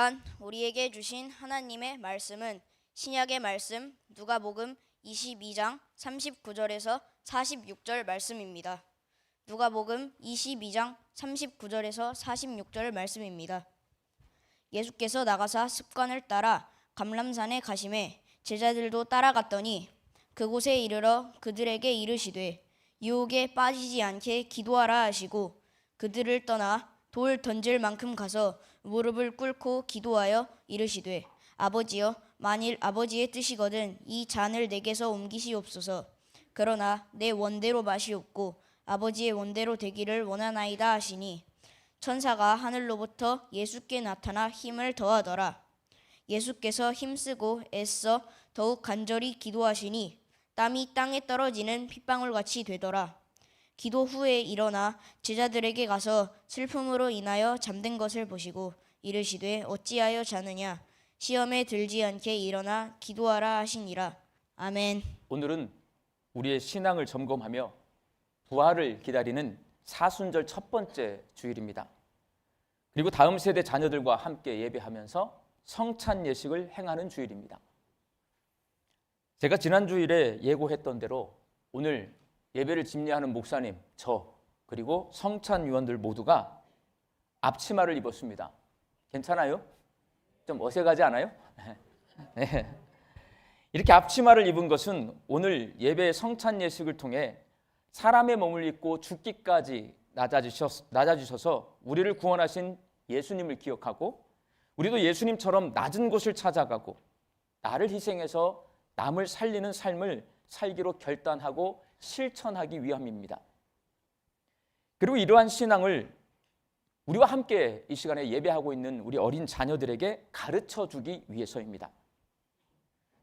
시간 우리에게 주신 하나님의 말씀은 신약의 말씀 누가복음 22장 39절에서 46절 말씀입니다. 누가복음 22장 39절에서 46절 말씀입니다. 예수께서 나가사 습관을 따라 감람산에 가시매 제자들도 따라갔더니 그곳에 이르러 그들에게 이르시되 유혹에 빠지지 않게 기도하라 하시고 그들을 떠나 돌 던질 만큼 가서 무릎을 꿇고 기도하여 이르시되 아버지여 만일 아버지의 뜻이거든 이 잔을 내게서 옮기시옵소서. 그러나 내 원대로 마시옵고 아버지의 원대로 되기를 원하나이다 하시니 천사가 하늘로부터 예수께 나타나 힘을 더하더라. 예수께서 힘쓰고 애써 더욱 간절히 기도하시니 땀이 땅에 떨어지는 핏방울같이 되더라. 기도 후에 일어나 제자들에게 가서 슬픔으로 인하여 잠든 것을 보시고 이르시되 어찌하여 자느냐 시험에 들지 않게 일어나 기도하라 하시니라. 아멘. 오늘은 우리의 신앙을 점검하며 부활을 기다리는 사순절 첫 번째 주일입니다. 그리고 다음 세대 자녀들과 함께 예배하면서 성찬 예식을 행하는 주일입니다. 제가 지난 주일에 예고했던 대로 오늘 예배를 집례하는 목사님, 저 그리고 성찬 위원들 모두가 앞치마를 입었습니다. 괜찮아요? 좀 어색하지 않아요? 네. 이렇게 앞치마를 입은 것은 오늘 예배 성찬 예식을 통해 사람의 몸을 입고 죽기까지 낮아지셔서 우리를 구원하신 예수님을 기억하고 우리도 예수님처럼 낮은 곳을 찾아가고 나를 희생해서 남을 살리는 삶을 살기로 결단하고 실천하기 위함입니다. 그리고 이러한 신앙을 우리와 함께 이 시간에 예배하고 있는 우리 어린 자녀들에게 가르쳐 주기 위해서입니다.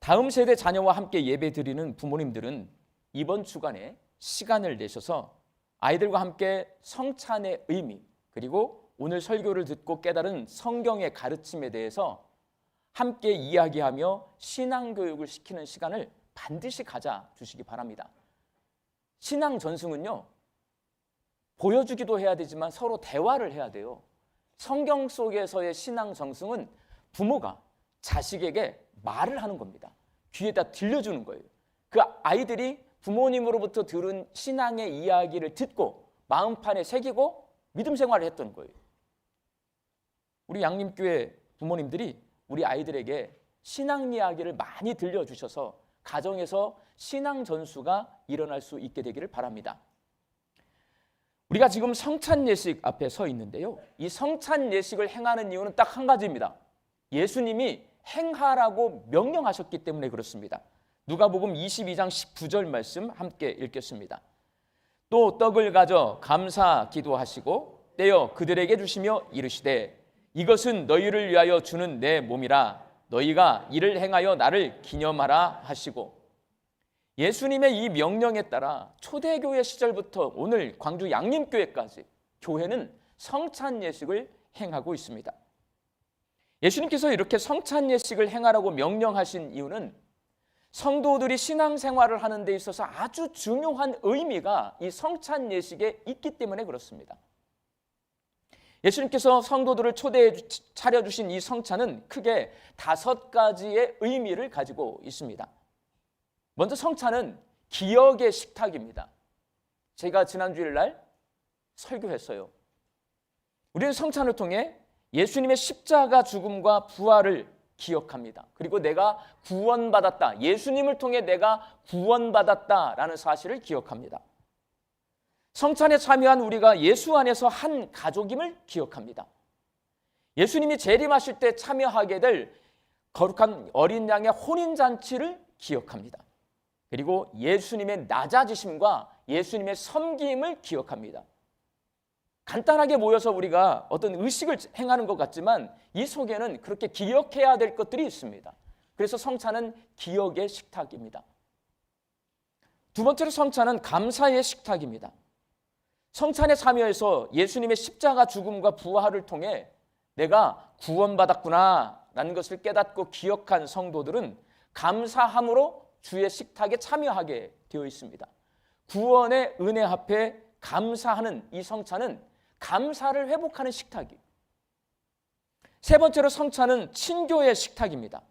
다음 세대 자녀와 함께 예배 드리는 부모님들은 이번 주간에 시간을 내셔서 아이들과 함께 성찬의 의미 그리고 오늘 설교를 듣고 깨달은 성경의 가르침에 대해서 함께 이야기하며 신앙교육을 시키는 시간을 반드시 가져 주시기 바랍니다. 신앙 전승은요, 보여주기도 해야 되지만 서로 대화를 해야 돼요. 성경 속에서의 신앙 전승은 부모가 자식에게 말을 하는 겁니다. 귀에다 들려주는 거예요. 그 아이들이 부모님으로부터 들은 신앙의 이야기를 듣고 마음판에 새기고 믿음 생활을 했던 거예요. 우리 양림교회 부모님들이 우리 아이들에게 신앙 이야기를 많이 들려주셔서 가정에서 신앙 전수가 일어날 수 있게 되기를 바랍니다. 우리가 지금 성찬 예식 앞에 서 있는데요. 이 성찬 예식을 행하는 이유는 딱 한 가지입니다. 예수님이 행하라고 명령하셨기 때문에 그렇습니다. 누가복음 22장 19절 말씀 함께 읽겠습니다. 또 떡을 가져 감사 기도하시고 떼어 그들에게 주시며 이르시되 이것은 너희를 위하여 주는 내 몸이라 너희가 이를 행하여 나를 기념하라 하시고 예수님의 이 명령에 따라 초대교회 시절부터 오늘 광주 양림교회까지 교회는 성찬 예식을 행하고 있습니다. 예수님께서 이렇게 성찬 예식을 행하라고 명령하신 이유는 성도들이 신앙생활을 하는 데 있어서 아주 중요한 의미가 이 성찬 예식에 있기 때문에 그렇습니다. 예수님께서 성도들을 초대해 차려주신 이 성찬은 크게 5가지의 의미를 가지고 있습니다. 먼저 성찬은 기억의 식탁입니다. 제가 지난 주일날 설교했어요. 우리는 성찬을 통해 예수님의 십자가 죽음과 부활을 기억합니다. 그리고 내가 구원받았다. 예수님을 통해 내가 구원받았다라는 사실을 기억합니다. 성찬에 참여한 우리가 예수 안에서 한 가족임을 기억합니다. 예수님이 재림하실 때 참여하게 될 거룩한 어린 양의 혼인잔치를 기억합니다. 그리고 예수님의 낮아지심과 예수님의 섬김을 기억합니다. 간단하게 모여서 우리가 어떤 의식을 행하는 것 같지만 이 속에는 그렇게 기억해야 될 것들이 있습니다. 그래서 성찬은 기억의 식탁입니다. 두 번째로 성찬은 감사의 식탁입니다. 성찬에 참여해서 예수님의 십자가 죽음과 부활을 통해 내가 구원받았구나 라는 것을 깨닫고 기억한 성도들은 감사함으로 주의 식탁에 참여하게 되어 있습니다. 구원의 은혜 앞에 감사하는 이 성찬은 감사를 회복하는 식탁이에요. 세 번째로 성찬은 친교의 식탁입니다.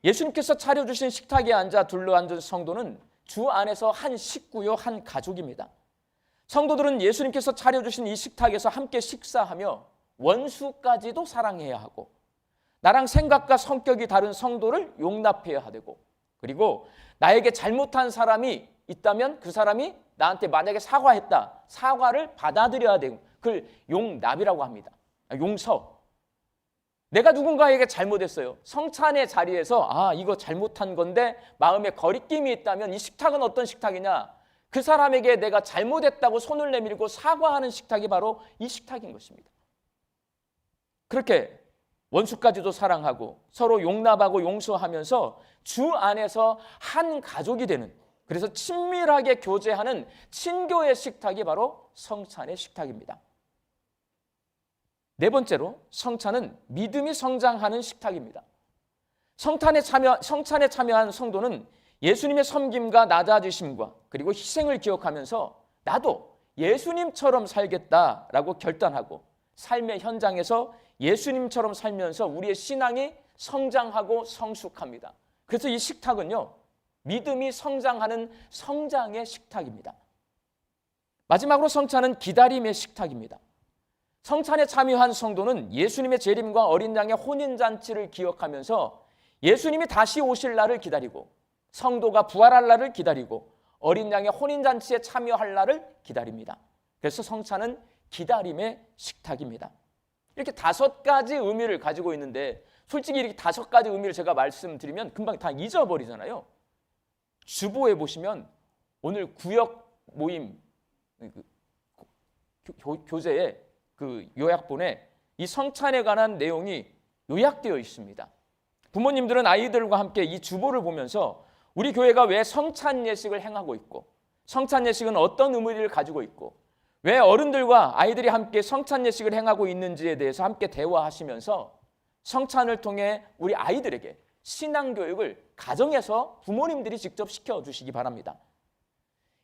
예수님께서 차려주신 식탁에 앉아 둘러앉은 성도는 주 안에서 한 식구요, 한 가족입니다. 성도들은 예수님께서 차려주신 이 식탁에서 함께 식사하며 원수까지도 사랑해야 하고, 나랑 생각과 성격이 다른 성도를 용납해야 되고, 그리고 나에게 잘못한 사람이 있다면 그 사람이 나한테 만약에 사과했다, 사과를 받아들여야 되고, 그걸 용납이라고 합니다. 용서. 내가 누군가에게 잘못했어요. 성찬의 자리에서 이거 잘못한 건데 마음에 거리낌이 있다면 이 식탁은 어떤 식탁이냐? 그 사람에게 내가 잘못했다고 손을 내밀고 사과하는 식탁이 바로 이 식탁인 것입니다. 그렇게 원수까지도 사랑하고 서로 용납하고 용서하면서 주 안에서 한 가족이 되는, 그래서 친밀하게 교제하는 친교의 식탁이 바로 성찬의 식탁입니다. 네 번째로 성찬은 믿음이 성장하는 식탁입니다. 성찬에 참여한 성도는 예수님의 섬김과 낮아지심과 그리고 희생을 기억하면서 나도 예수님처럼 살겠다라고 결단하고 삶의 현장에서 예수님처럼 살면서 우리의 신앙이 성장하고 성숙합니다. 그래서 이 식탁은요, 믿음이 성장하는 성장의 식탁입니다. 마지막으로 성찬은 기다림의 식탁입니다. 성찬에 참여한 성도는 예수님의 재림과 어린 양의 혼인잔치를 기억하면서 예수님이 다시 오실 날을 기다리고, 성도가 부활할 날을 기다리고, 어린 양의 혼인잔치에 참여할 날을 기다립니다. 그래서 성찬은 기다림의 식탁입니다. 이렇게 5가지 의미를 가지고 있는데, 솔직히 이렇게 5가지 의미를 제가 말씀드리면 금방 다 잊어버리잖아요. 주보에 보시면 오늘 구역 모임 교재에 그 요약본에 이 성찬에 관한 내용이 요약되어 있습니다. 부모님들은 아이들과 함께 이 주보를 보면서 우리 교회가 왜 성찬 예식을 행하고 있고, 성찬 예식은 어떤 의미를 가지고 있고, 왜 어른들과 아이들이 함께 성찬 예식을 행하고 있는지에 대해서 함께 대화하시면서 성찬을 통해 우리 아이들에게 신앙교육을 가정에서 부모님들이 직접 시켜주시기 바랍니다.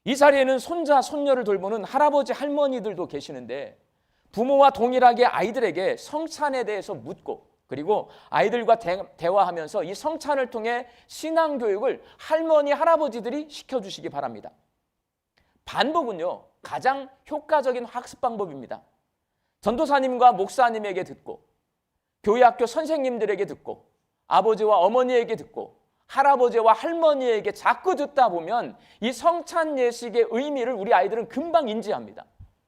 이 자리에는 손자, 손녀를 돌보는 할아버지, 할머니들도 계시는데 부모와 동일하게 아이들에게 성찬에 대해서 묻고, 그리고 아이들과 대화하면서 이 성찬을 통해 신앙교육을 할머니, 할아버지들이 시켜주시기 바랍니다. 반복은요, 가장 효과적인 학습 방법입니다. 전도사님과 목사님에게 듣고, 교회 학교 선생님들에게 듣고, 아버지와 어머니에게 듣고, 할아버지와 할머니에게 자꾸 듣다 보면 이 성찬 예식의 의미를 우리 아이들은 금방 인지합니다.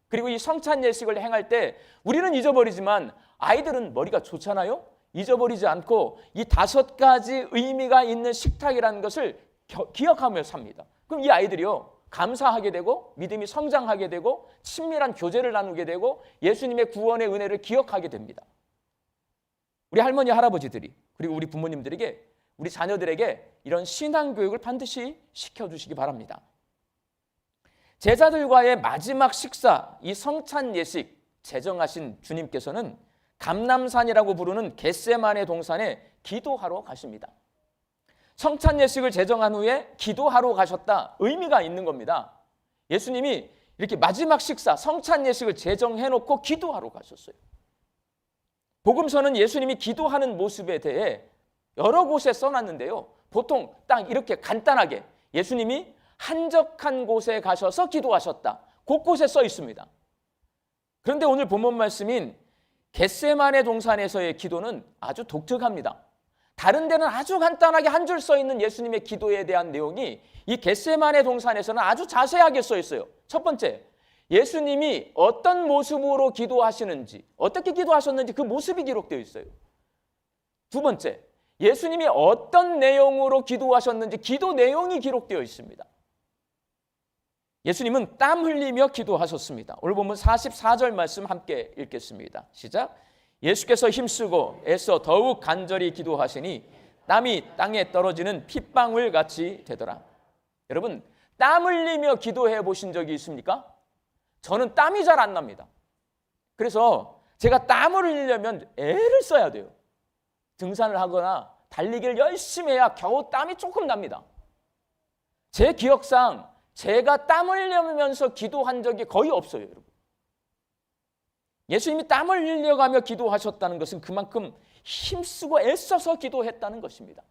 그리고 이 성찬 예식을 행할 때 우리는 잊어버리지만 아이들은 머리가 좋잖아요. 잊어버리지 않고 이 5가지 의미가 있는 식탁이라는 것을 기억하며 삽니다. 그럼 이 아이들이요, 감사하게 되고 믿음이 성장하게 되고 친밀한 교제를 나누게 되고 예수님의 구원의 은혜를 기억하게 됩니다. 우리 할머니, 할아버지들이, 그리고 우리 부모님들에게, 우리 자녀들에게 이런 신앙교육을 반드시 시켜주시기 바랍니다. 제자들과의 마지막 식사, 이 성찬 예식 제정하신 주님께서는 감람산이라고 부르는 겟세마네 동산에 기도하러 가십니다. 성찬 예식을 제정한 후에 기도하러 가셨다, 의미가 있는 겁니다. 예수님이 이렇게 마지막 식사, 성찬 예식을 제정해놓고 기도하러 가셨어요. 복음서는 예수님이 기도하는 모습에 대해 여러 곳에 써놨는데요, 보통 딱 이렇게 간단하게 예수님이 한적한 곳에 가셔서 기도하셨다, 곳곳에 써 있습니다. 그런데 오늘 본문 말씀인 겟세마네 동산에서의 기도는 아주 독특합니다. 다른 데는 아주 간단하게 한 줄 써 있는 예수님의 기도에 대한 내용이 이 겟세마네 동산에서는 아주 자세하게 써 있어요. 첫 번째, 예수님이 어떤 모습으로 기도하시는지, 어떻게 기도하셨는지 그 모습이 기록되어 있어요. 두 번째, 예수님이 어떤 내용으로 기도하셨는지 기도 내용이 기록되어 있습니다. 예수님은 땀 흘리며 기도하셨습니다. 오늘 보면 44절 말씀 함께 읽겠습니다. 시작. 예수께서 힘쓰고 애써 더욱 간절히 기도하시니 땀이 땅에 떨어지는 핏방울 같이 되더라. 여러분, 땀 흘리며 기도해 보신 적이 있습니까? 저는 땀이 잘 안 납니다. 그래서 제가 땀을 흘리려면 애를 써야 돼요. 등산을 하거나 달리기를 열심히 해야 겨우 땀이 조금 납니다. 제 기억상 제가 땀 흘리면서 기도한 적이 거의 없어요, 여러분. 예수님이 땀을 흘려가며 기도하셨다는 것은 그만큼 힘쓰고 애써서 기도했다는 것입니다.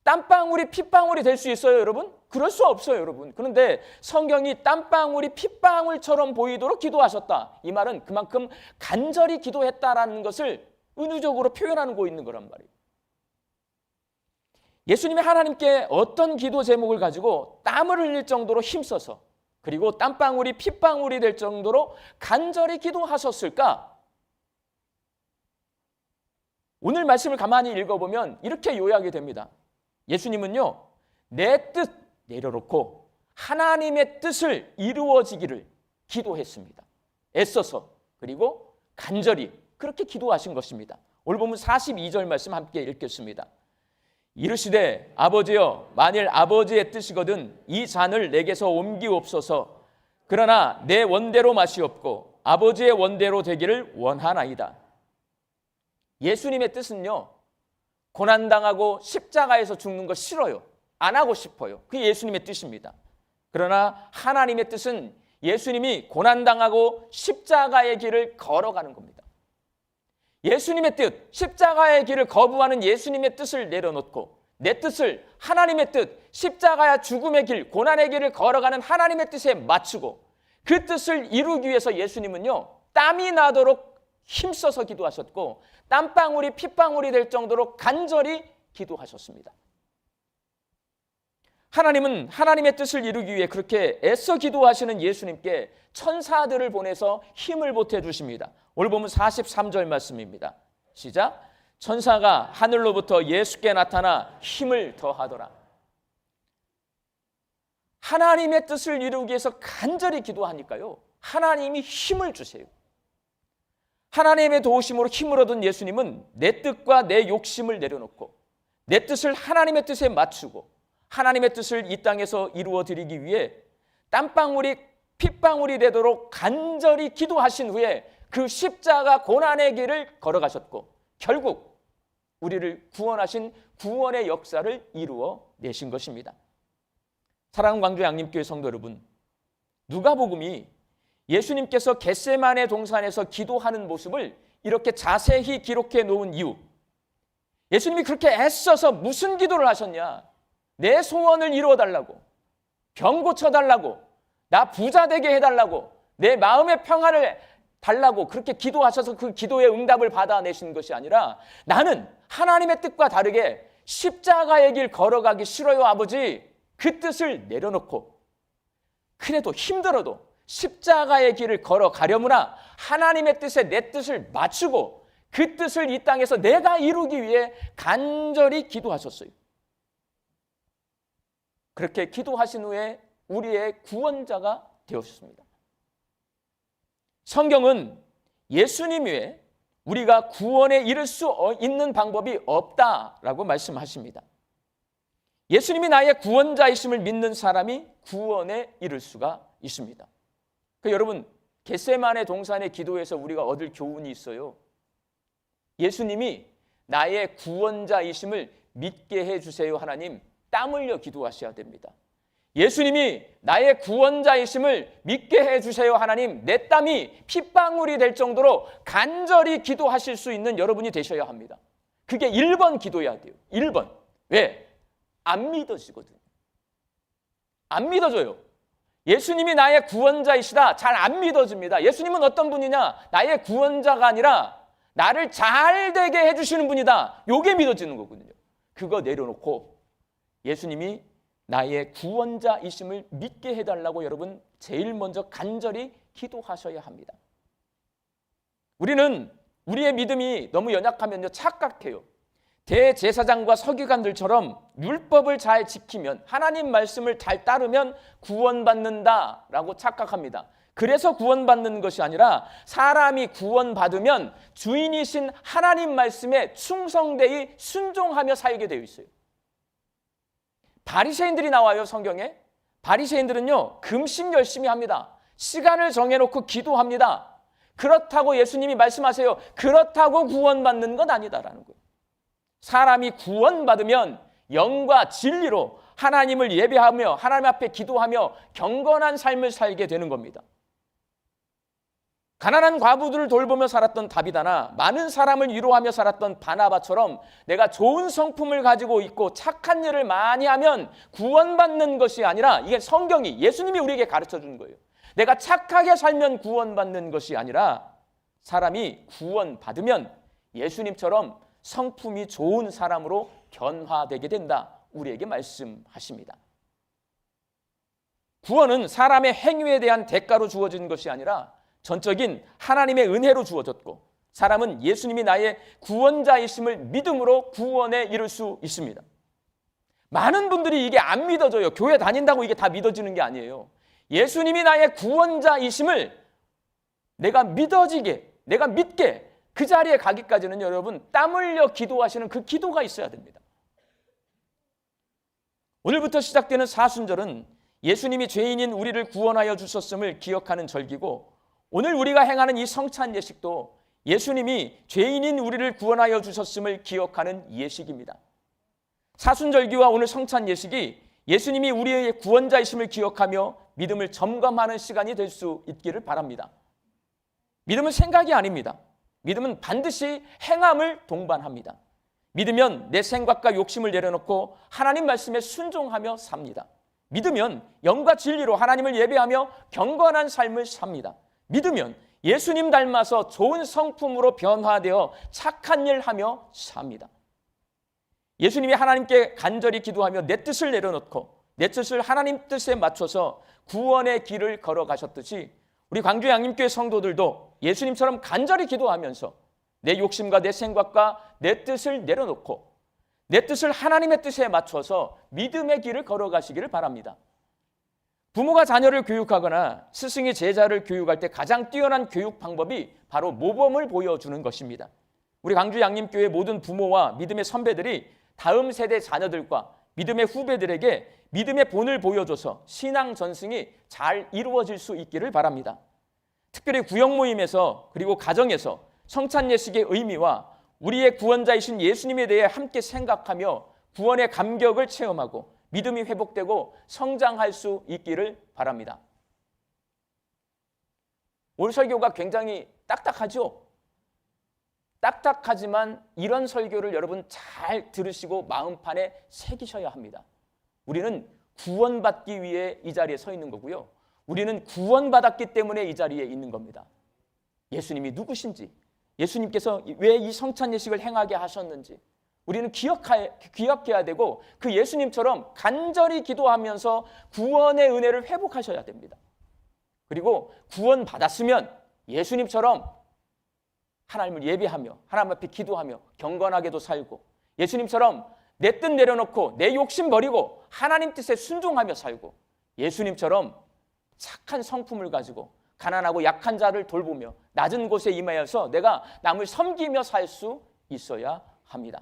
땀방울이 핏방울이 될 수 있어요, 여러분? 그럴 수 없어요, 여러분. 그런데 성경이 땀방울이 핏방울처럼 보이도록 기도하셨다. 이 말은 그만큼 간절히 기도했다라는 것을 은유적으로 표현하고 있는 거란 말이에요. 예수님이 하나님께 어떤 기도 제목을 가지고 땀을 흘릴 정도로 힘써서 그리고 땀방울이 핏방울이 될 정도로 간절히 기도하셨을까? 오늘 말씀을 가만히 읽어보면 이렇게 요약이 됩니다. 예수님은요, 내 뜻 내려놓고 하나님의 뜻을 이루어지기를 기도했습니다. 애써서 그리고 간절히 그렇게 기도하신 것입니다. 오늘 보면 42절 말씀 함께 읽겠습니다. 이르시되 아버지여 만일 아버지의 뜻이거든 이 잔을 내게서 옮기옵소서. 그러나 내 원대로 마시옵고 아버지의 원대로 되기를 원하나이다. 예수님의 뜻은요, 고난당하고 십자가에서 죽는 거 싫어요. 안 하고 싶어요. 그게 예수님의 뜻입니다. 그러나 하나님의 뜻은 예수님이 고난당하고 십자가의 길을 걸어가는 겁니다. 예수님의 뜻, 십자가의 길을 거부하는 예수님의 뜻을 내려놓고 내 뜻을 하나님의 뜻, 십자가야 죽음의 길, 고난의 길을 걸어가는 하나님의 뜻에 맞추고 그 뜻을 이루기 위해서 예수님은요, 땀이 나도록 힘써서 기도하셨고 땀방울이 핏방울이 될 정도로 간절히 기도하셨습니다. 하나님은 하나님의 뜻을 이루기 위해 그렇게 애써 기도하시는 예수님께 천사들을 보내서 힘을 보태주십니다. 오늘 보면 43절 말씀입니다. 시작. 천사가 하늘로부터 예수께 나타나 힘을 더하더라. 하나님의 뜻을 이루기 위해서 간절히 기도하니까요, 하나님이 힘을 주세요. 하나님의 도우심으로 힘을 얻은 예수님은 내 뜻과 내 욕심을 내려놓고 내 뜻을 하나님의 뜻에 맞추고 하나님의 뜻을 이 땅에서 이루어 드리기 위해 땀방울이 핏방울이 되도록 간절히 기도하신 후에 그 십자가 고난의 길을 걸어가셨고 결국 우리를 구원하신 구원의 역사를 이루어 내신 것입니다. 사랑하는 광주 양림교회 성도 여러분, 누가복음이 예수님께서 겟세마네 동산에서 기도하는 모습을 이렇게 자세히 기록해 놓은 이유, 예수님이 그렇게 애써서 무슨 기도를 하셨냐? 내 소원을 이루어달라고, 병 고쳐달라고, 나 부자 되게 해달라고, 내 마음의 평안을 달라고 그렇게 기도하셔서 그 기도의 응답을 받아내신 것이 아니라 나는 하나님의 뜻과 다르게 십자가의 길 걸어가기 싫어요 아버지, 그 뜻을 내려놓고 그래도 힘들어도 십자가의 길을 걸어가려무나 하나님의 뜻에 내 뜻을 맞추고 그 뜻을 이 땅에서 내가 이루기 위해 간절히 기도하셨어요. 그렇게 기도하신 후에 우리의 구원자가 되었습니다. 성경은 예수님 외에 우리가 구원에 이를 수 있는 방법이 없다라고 말씀하십니다. 예수님이 나의 구원자이심을 믿는 사람이 구원에 이를 수가 있습니다. 여러분, 겟세마네 동산의 기도에서 우리가 얻을 교훈이 있어요. 예수님이 나의 구원자이심을 믿게 해주세요 하나님, 땀 흘려 기도하셔야 됩니다. 예수님이 나의 구원자이심을 믿게 해주세요 하나님, 내 땀이 핏방울이 될 정도로 간절히 기도하실 수 있는 여러분이 되셔야 합니다. 그게 1번 기도해야 돼요. 1번. 왜? 안 믿어지거든요. 안 믿어져요. 예수님이 나의 구원자이시다, 잘 안 믿어집니다. 예수님은 어떤 분이냐? 나의 구원자가 아니라 나를 잘 되게 해주시는 분이다. 이게 믿어지는 거거든요. 그거 내려놓고 예수님이 나의 구원자이심을 믿게 해달라고 여러분 제일 먼저 간절히 기도하셔야 합니다. 우리는 우리의 믿음이 너무 연약하면요, 착각해요. 대제사장과 서기관들처럼 율법을 잘 지키면, 하나님 말씀을 잘 따르면 구원받는다라고 착각합니다. 그래서 구원받는 것이 아니라 사람이 구원받으면 주인이신 하나님 말씀에 충성되이 순종하며 살게 되어 있어요. 바리새인들이 나와요, 성경에. 바리새인들은요, 금식 열심히 합니다. 시간을 정해놓고 기도합니다. 그렇다고 예수님이 말씀하세요. 그렇다고 구원받는 건 아니다라는 거예요. 사람이 구원받으면 영과 진리로 하나님을 예배하며 하나님 앞에 기도하며 경건한 삶을 살게 되는 겁니다. 가난한 과부들을 돌보며 살았던 다비다나 많은 사람을 위로하며 살았던 바나바처럼 내가 좋은 성품을 가지고 있고 착한 일을 많이 하면 구원받는 것이 아니라, 이게 성경이, 예수님이 우리에게 가르쳐 주는 거예요. 내가 착하게 살면 구원받는 것이 아니라 사람이 구원받으면 예수님처럼 성품이 좋은 사람으로 변화되게 된다, 우리에게 말씀하십니다. 구원은 사람의 행위에 대한 대가로 주어진 것이 아니라 전적인 하나님의 은혜로 주어졌고, 사람은 예수님이 나의 구원자이심을 믿음으로 구원에 이를 수 있습니다. 많은 분들이 이게 안 믿어져요. 교회 다닌다고 이게 다 믿어지는 게 아니에요. 예수님이 나의 구원자이심을 내가 믿어지게, 내가 믿게, 그 자리에 가기까지는 여러분 땀 흘려 기도하시는 그 기도가 있어야 됩니다. 오늘부터 시작되는 사순절은 예수님이 죄인인 우리를 구원하여 주셨음을 기억하는 절기고, 오늘 우리가 행하는 이 성찬 예식도 예수님이 죄인인 우리를 구원하여 주셨음을 기억하는 예식입니다. 사순절기와 오늘 성찬 예식이 예수님이 우리의 구원자이심을 기억하며 믿음을 점검하는 시간이 될 수 있기를 바랍니다. 믿음은 생각이 아닙니다. 믿음은 반드시 행함을 동반합니다. 믿으면 내 생각과 욕심을 내려놓고 하나님 말씀에 순종하며 삽니다. 믿으면 영과 진리로 하나님을 예배하며 경건한 삶을 삽니다. 믿으면 예수님 닮아서 좋은 성품으로 변화되어 착한 일 하며 삽니다. 예수님이 하나님께 간절히 기도하며 내 뜻을 내려놓고 내 뜻을 하나님 뜻에 맞춰서 구원의 길을 걸어가셨듯이, 우리 광주 양림교회 성도들도 예수님처럼 간절히 기도하면서 내 욕심과 내 생각과 내 뜻을 내려놓고 내 뜻을 하나님의 뜻에 맞춰서 믿음의 길을 걸어가시기를 바랍니다. 부모가 자녀를 교육하거나 스승이 제자를 교육할 때 가장 뛰어난 교육 방법이 바로 모범을 보여주는 것입니다. 우리 광주 양림교회 모든 부모와 믿음의 선배들이 다음 세대 자녀들과 믿음의 후배들에게 믿음의 본을 보여줘서 신앙 전승이 잘 이루어질 수 있기를 바랍니다. 특별히 구역 모임에서 그리고 가정에서 성찬 예식의 의미와 우리의 구원자이신 예수님에 대해 함께 생각하며 구원의 감격을 체험하고 믿음이 회복되고 성장할 수 있기를 바랍니다. 오늘 설교가 굉장히 딱딱하죠? 딱딱하지만 이런 설교를 여러분 잘 들으시고 마음판에 새기셔야 합니다. 우리는 구원받기 위해 이 자리에 서 있는 거고요. 우리는 구원받았기 때문에 이 자리에 있는 겁니다. 예수님이 누구신지, 예수님께서 왜 이 성찬 예식을 행하게 하셨는지 우리는 기억해야 되고, 그 예수님처럼 간절히 기도하면서 구원의 은혜를 회복하셔야 됩니다. 그리고 구원받았으면 예수님처럼 하나님을 예배하며 하나님 앞에 기도하며 경건하게도 살고, 예수님처럼 내 뜻 내려놓고 내 욕심 버리고 하나님 뜻에 순종하며 살고, 예수님처럼 착한 성품을 가지고 가난하고 약한 자를 돌보며 낮은 곳에 임하여서 내가 남을 섬기며 살 수 있어야 합니다.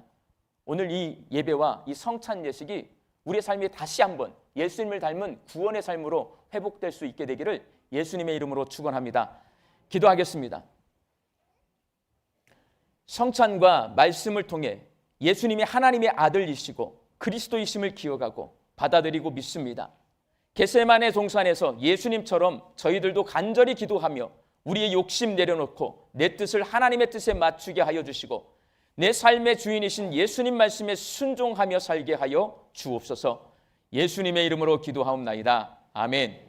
오늘 이 예배와 이 성찬 예식이 우리의 삶이 다시 한번 예수님을 닮은 구원의 삶으로 회복될 수 있게 되기를 예수님의 이름으로 축원합니다. 기도하겠습니다. 성찬과 말씀을 통해 예수님이 하나님의 아들이시고 그리스도이심을 기억하고 받아들이고 믿습니다. 겟세마네 동산에서 예수님처럼 저희들도 간절히 기도하며 우리의 욕심 내려놓고 내 뜻을 하나님의 뜻에 맞추게 하여 주시고 내 삶의 주인이신 예수님 말씀에 순종하며 살게 하여 주옵소서. 예수님의 이름으로 기도하옵나이다. 아멘.